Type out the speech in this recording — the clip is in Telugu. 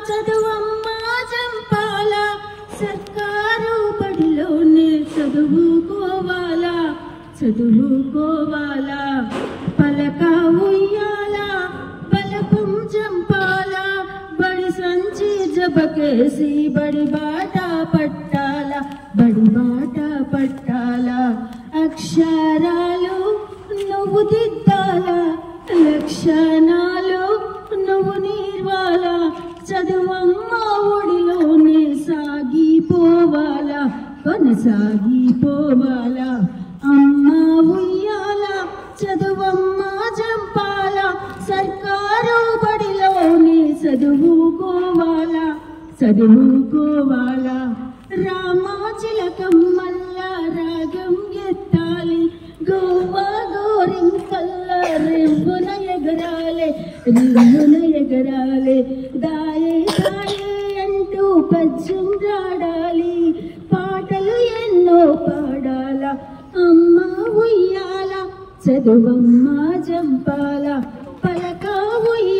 చదువమ్మ జంపాల సర్కారు బడిలోనే చదువుకోవాలా చదువుకోవాలా పలక ఉయ్యాల పలకం జంపాల బడి సంచి జబకేసి బడి బాట పట్టాల బడి బాట పట్టాల అక్షరాలు నువ్వు దిద్దాల లక్షణాలు నువ్వు నిర్వాలా చదువమ్మ ఒడిలోనే సాగిపోవాలా కొనసాగిపోవాలా అమ్మ ఉయ్యాల చదువమ్మ జంపాల సర్కారు బడిలోనే చదువుకోవాలా చదువుకోవాలా రామాచిలకమ్మల్ల రాగం ఎత్తాలి గోవా గోరింకల్ల రెవ్వున ఎగరాలే రెవ్వున ఎగరాలే దాయే దాయే అంటూ పద్యం రాడాలి పాటలు ఎన్నో పాడాల అమ్మ ఉయ్యాల చదువమ్మ జంపాల పలక ఉయ్యాల